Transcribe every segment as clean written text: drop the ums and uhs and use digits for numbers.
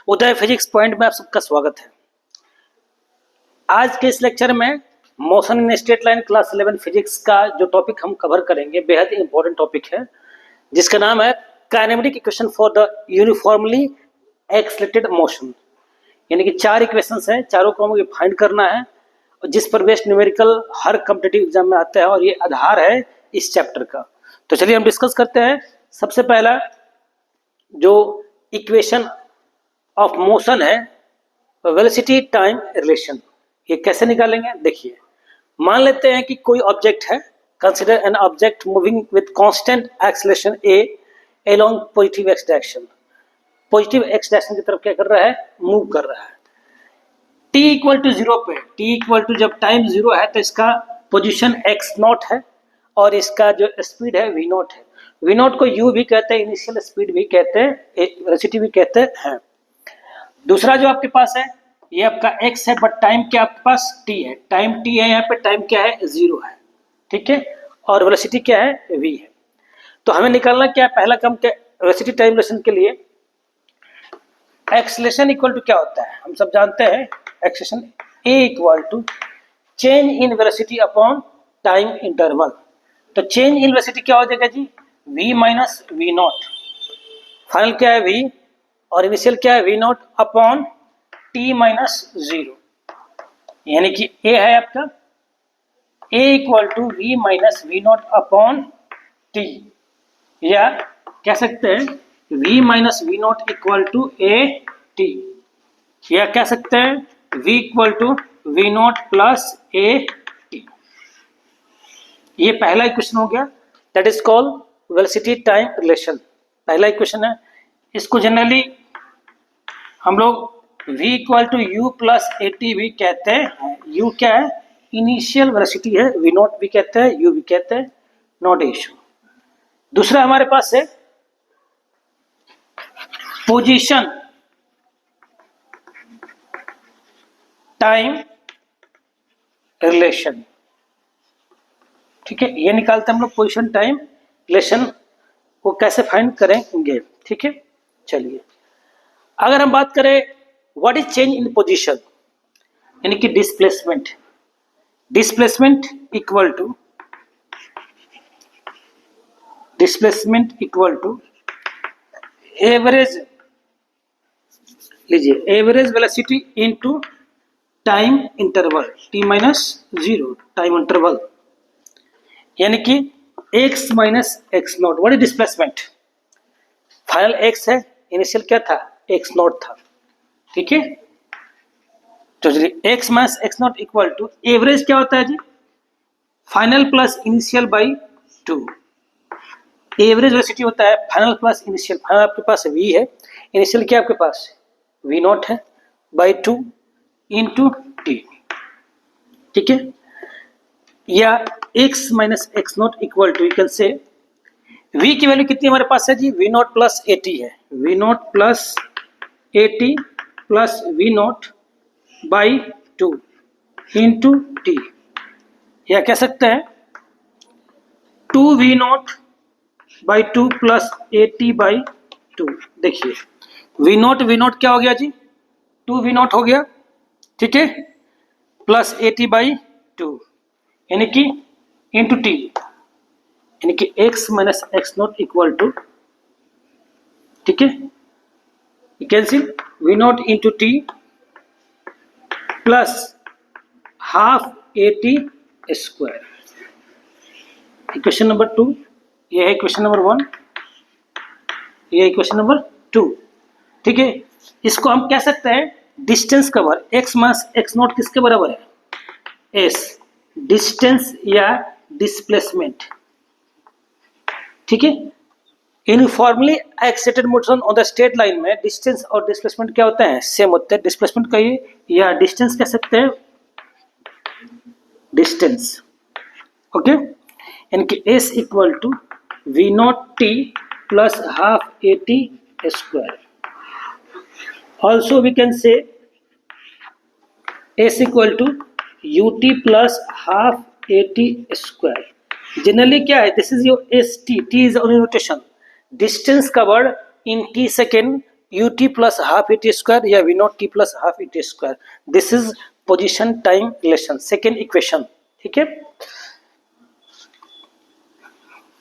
उदय physics point में आप सबका स्वागत है। आज के इस लेक्चर में motion in straight line class 11 physics का जो टॉपिक हम कवर करेंगे बेहद ही इंपॉर्टेंट टॉपिक है, जिसका नाम है kinematic equation for the uniformly accelerated motion. यानी कि 4 इक्वेशंस हैं, चारों को हमें फाइंड करना है और जिस पर बेस्ड न्यूमेरिकल हर कॉम्पिटिटिव एग्जाम में आता है और ये आधार है इस चैप्टर का। तो चलिए हम डिस्कस करते हैं। सबसे पहला जो इक्वेशन ऑफ मोशन है वेलोसिटी टाइम रिलेशन, ये कैसे निकालेंगे देखिए। मान लेते हैं कि कोई ऑब्जेक्ट है, consider an object moving with constant acceleration a along positive x direction. Positive x direction की तरफ क्या कर रहा है, मूव कर रहा है। t इक्वल टू 0 पे, t इक्वल टू जब टाइम 0 है तो इसका पोजीशन x0 है और इसका जो स्पीड है v0 है। v0 को u भी कहते हैं, इनिशियल स्पीड भी कहते हैं, वेलोसिटी भी कहते हैं। दूसरा जो आपके पास है ये आपका x है, बट टाइम क्या आपके पास t है, टाइम t है, यहाँ पे टाइम क्या है 0 है, ठीक है, और वेलोसिटी क्या है v है। तो हमें निकालना क्या है, पहला काम क्या, वेलोसिटी टाइम रिलेशन के लिए एक्सेलरेशन इक्वल टू क्या होता है, हम सब जानते हैं acceleration a equal to change in velocity upon time interval. तो चेंज इन वेलोसिटी क्या हो जाएगा जी, v minus v naught, final क्या है v और इनिशियल क्या है v0 अपॉन t माइनस 0। यानी कि a है आपका a equal to v minus v naught upon t, या कह सकते हैं v minus v naught equal to a t, या कह सकते हैं v equal to v naught plus a t। ये पहला इक्वेशन हो गया, that is called velocity time relation. पहला इक्वेशन है, इसको जनरली हम लोग v equal to u plus a t भी कहते हैं। u क्या है, इनिशियल वेलोसिटी है, v नॉट भी कहते हैं, u भी कहते हैं, नॉट इशू। दूसरा हमारे पास है पोजीशन टाइम रिलेशन, ठीक है, ये निकालते हैं हम लोग पोजीशन टाइम रिलेशन को कैसे फाइंड करेंगे, ठीक है। चलिए अगर हम बात करें what is change in position, यानी कि displacement, displacement equal to average, लीजिए average velocity into time interval t minus 0 time interval, यानी कि x minus x naught. What is displacement, final x है, इनिशियल क्या था x नॉट था, ठीक है। तो चलिए x minus x naught equal to average क्या होता है जी, final plus initial by 2। Average velocity होता है फाइनल प्लस इनिशियल, फाइनल आपके पास v है, इनिशियल क्या आपके पास v नॉट है, बाई 2 इंटू t, ठीक है। या x minus x naught equal to, you can say v की वैल्यू कितनी हमारे पास है जी, v naught plus a t है, v naught plus a t plus v naught by 2 into t, या कह सकते हैं 2v naught by 2 plus a t by 2। देखिए v नॉट क्या हो गया जी, 2v नॉट हो गया, ठीक है, प्लस ए टी बाई 2, यानी कि इंटू टी, यानी कि x minus x naught equal to, ठीक है, cancel v naught into t plus half a t square. Equation number 2, ये है इक्वेशन नंबर 1, ये इक्वेशन नंबर 2, ठीक है। इसको हम कह सकते हैं distance cover, x minus x not किसके बराबर है, s, डिस्टेंस या डिस्प्लेसमेंट, ठीक है। Uniformly accelerated motion on the straight line में डिस्टेंस और डिस्प्लेसमेंट क्या होता है, सेम होते हैं। डिस्प्लेसमेंट कहिए या डिस्टेंस कह सकते हैं, डिस्टेंस, ओके, यानी कि s equal to v naught t plus half a t square. Also we can say s equal to u t plus half a t square. Generally क्या है, this is your s t, t is only rotation, distance covered in t second ut plus half a t square या v naught t plus half a t square. This is position time relation, second equation. ठीक है,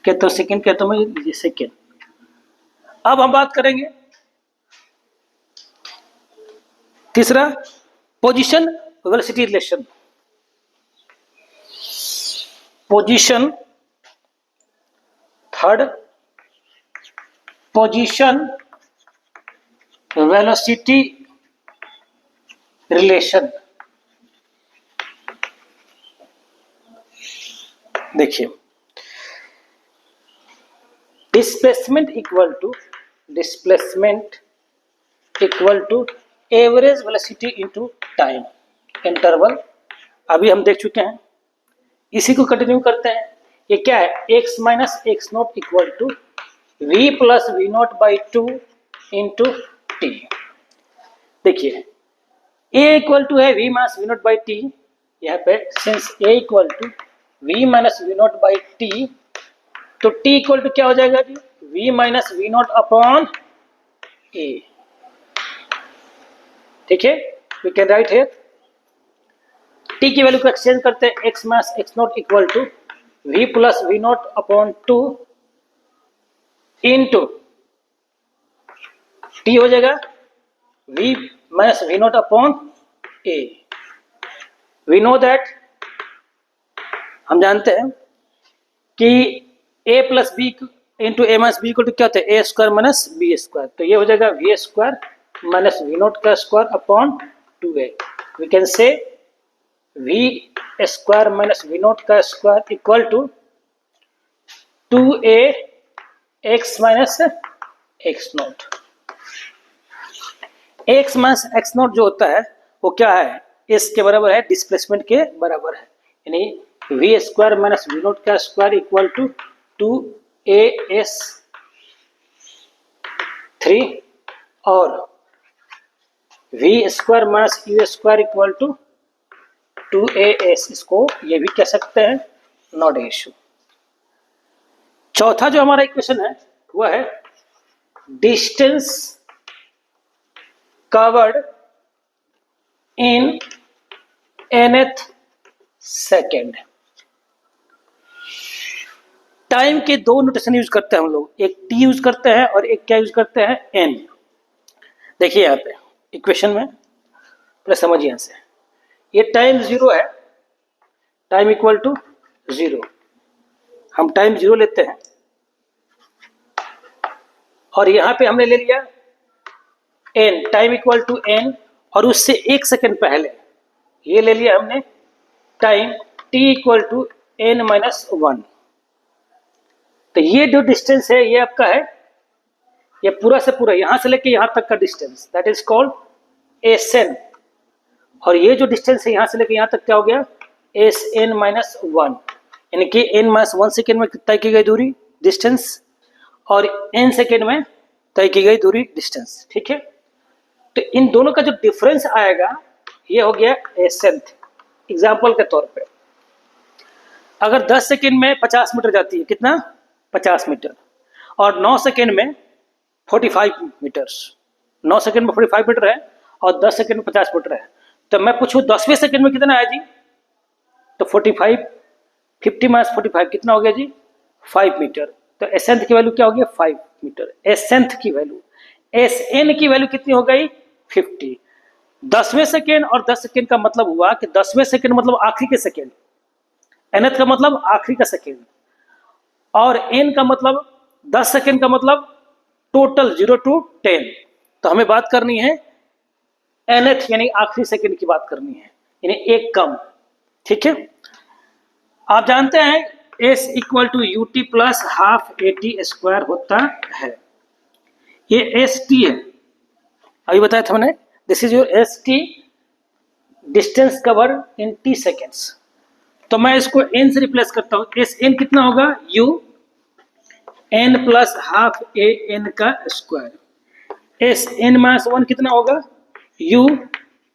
कहता हूँ second, कहता हूँ मैं ये second. अब हम बात करेंगे तीसरा, position velocity relation. Position, third position velocity relation. देखिए, displacement equal to average velocity into time interval. अभी हम देख चुके हैं, इसी को कंटिन्यू करते हैं। ये क्या है, x minus x naught equal to v plus v naught by two into t. देखिए, a इक्वल टू है v minus v naught by t, यहाँ पे since a equal to v minus v naught by t, तो t equal to क्या हो जाएगा जी, v minus v naught upon a. ठीक है, we can write here, t की वैल्यू को एक्सचेंज करते हैं, x minus x naught equal to v plus v naught upon two into t हो जाएगा v minus v naught upon a. We know that, हम जानते हैं कि a plus b into a minus b equal to क्या होता है, a square minus b square. तो ये हो जाएगा v square minus v naught का square upon two a. We can say v square minus v naught का square equal to two a x minus x naught. X minus x naught जो होता है वो क्या है, एस के बराबर है, डिस्प्लेसमेंट के बराबर है, यानी v square minus v naught का square equal to two a s 3 और v square minus u square equal to two a s. इसको ये भी कह सकते हैं, नॉट इशू। चौथा जो हमारा इक्वेशन है वह है डिस्टेंस कवर्ड इन nth सेकेंड। टाइम के दो नोटेशन यूज करते हैं हम लोग, एक t यूज करते हैं और एक क्या यूज करते हैं, n। देखिए यहाँ पे इक्वेशन में पहले समझिए, यहां से ये टाइम जीरो है, टाइम इक्वल टू जीरो, हम टाइम जीरो लेते हैं और यहां पे हमने ले लिया n, time equal to n, और उससे एक सेकेंड पहले ये ले लिया हमने time t equal to n minus one. तो ये जो डिस्टेंस है ये आपका है, ये पूरा से पूरा यहां से लेके यहां तक का distance, that is called SN. और ये जो डिस्टेंस है यहां से लेके यहां तक क्या हो गया, एस एन माइनस वन, यानी कि एन माइनस वन सेकेंड में तय की गई दूरी डिस्टेंस और एन सेकेंड में तय की गई दूरी डिस्टेंस। ठीक है, तो इन दोनों का जो डिफरेंस आएगा ये हो गया एसेंथ। एग्जाम्पल के तौर पे अगर 10 सेकेंड में 50 मीटर जाती है, कितना, 50 मीटर, और 9 सेकेंड में 45 मीटर्स, 9 सेकेंड में 45 मीटर है और 10 सेकेंड में 50 मीटर है, तो मैं पूछूं 10वें सेकेंड में कितना है जी, तो 45, 50 माइनस 45 कितना हो गया जी, 5 मीटर। तो एसेंथ की वैल्यू क्या हो गया, 5 मीटर। एसेंथ की वैल्यू, एस एन की वैल्यू कितनी हो गई, 50। 10वें सेकेंड और 10 सेकेंड का मतलब हुआ कि 10वें सेकेंड मतलब आखिरी के सेकेंड, एनथ का मतलब आखिरी का सेकेंड, और एन का मतलब 10 सेकेंड का मतलब टोटल 0 to 10। तो हमें बात करनी है एनथ यानी आखिरी सेकेंड की बात करनी है, यानी एक कम। ठीक है, आप जानते हैं s equal to u t plus half a t square होता है। ये एस टी है, अभी बताया था मैंने, this is your s T, distance cover in T seconds. तो मैं इसको एन से रिप्लेस करता हूं, एस एन कितना होगा, u n plus half a n का square. S n minus one कितना होगा, u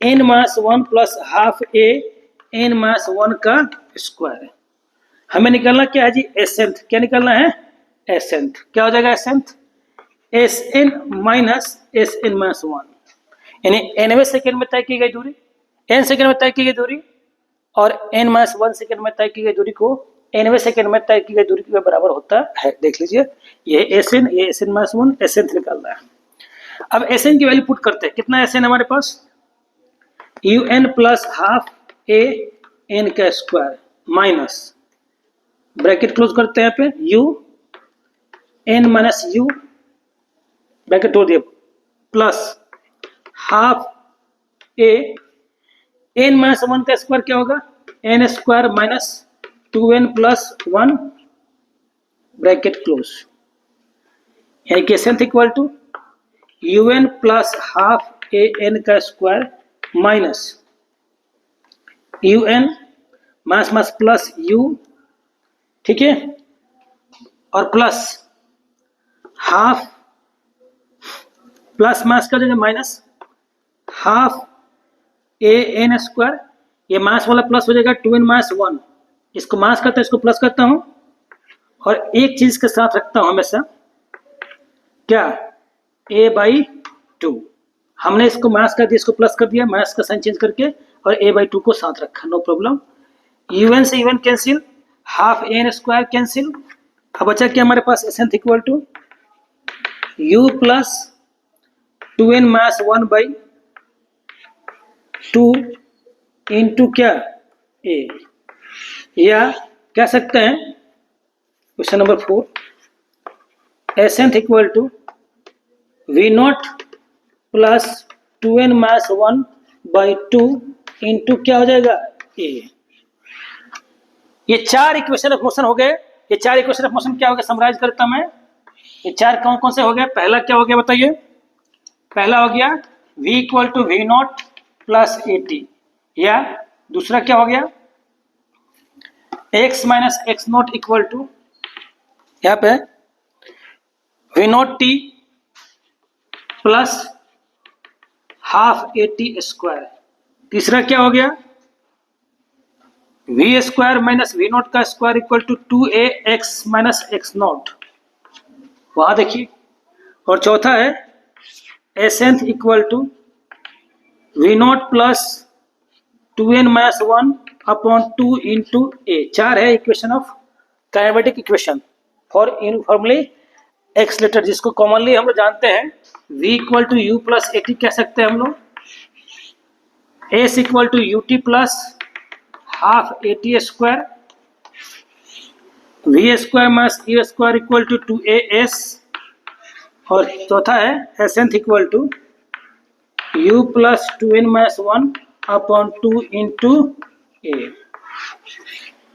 n minus one plus half a n minus one का स्क्वायर। हमें निकालना क्या है जी, एसेंथ। क्या निकालना है, एसेंथ। क्या हो जाएगा s nth, s n minus s n minus one, यानी nवें सेकेंड में तय की गई दूरी, n सेकेंड में तय की गई दूरी और n माइनस वन सेकेंड में तय की गई दूरी को nवें सेकेंड में तय की गई दूरी के बराबर होता है। देख लीजिए, ये एस एन, ये s n minus one, s n निकालना है। अब एस एन की वैल्यू पुट करते हैं, कितना एस एन हमारे पास, u n plus half a n का स्क्वायर माइनस, ब्रैकेट क्लोज करते हैं यहाँ पे, u n minus u bracket तोड़ दिया, plus half a n minus one का स्क्वायर क्या होगा, n square minus two n plus one bracket close, यानी कि s n equal to u n plus half a n का square minus u n minus minus plus u, ठीक है, और plus half plus minus कर देंगे minus half a n square, ये minus वाला प्लस हो जाएगा टू एन माइनस वन, इसको माइनस करता हूँ, इसको प्लस करता हूँ और एक चीज के साथ रखता हूँ हमेशा, क्या, ए बाई टू, हमने इसको माइनस कर दिया, इसको प्लस कर दिया, माइनस का साइन चेंज करके और ए बाई टू को साथ रखा, नो प्रॉब्लम। यूएन से u n cancel, half n square cancel, अब बचा क्या हमारे पास, s n equal to u plus two n minus one by two into क्या, ए, या कह सकते हैं question number 4, s n equal to v naught plus two n minus one by two into क्या हो जाएगा, ए। ये चार इक्वेशन ऑफ मोशन हो गए, ये चार इक्वेशन ऑफ मोशन क्या हो गया, समराइज करता मैं, ये चार कौन कौन से हो गए, पहला क्या हो गया बताइए, पहला हो गया v equal to v naught plus a t, या दूसरा क्या हो गया x minus x naught equal to यहाँ पे v naught t plus half a t square, तीसरा क्या हो गया v square minus v naught का square equal to two a x minus x naught, वहां देखिए, और चौथा है s n equal to v naught plus two n minus one upon two into ए। चार है equation of kinematic equation for uniformly accelerator, जिसको commonly हम लोग जानते हैं v equal to u plus a t कह सकते हैं हम लोग, s equal to u t plus half a t square, v square minus u square equal to two a s, और चौथा है s n equal to u plus two n minus one upon two into A.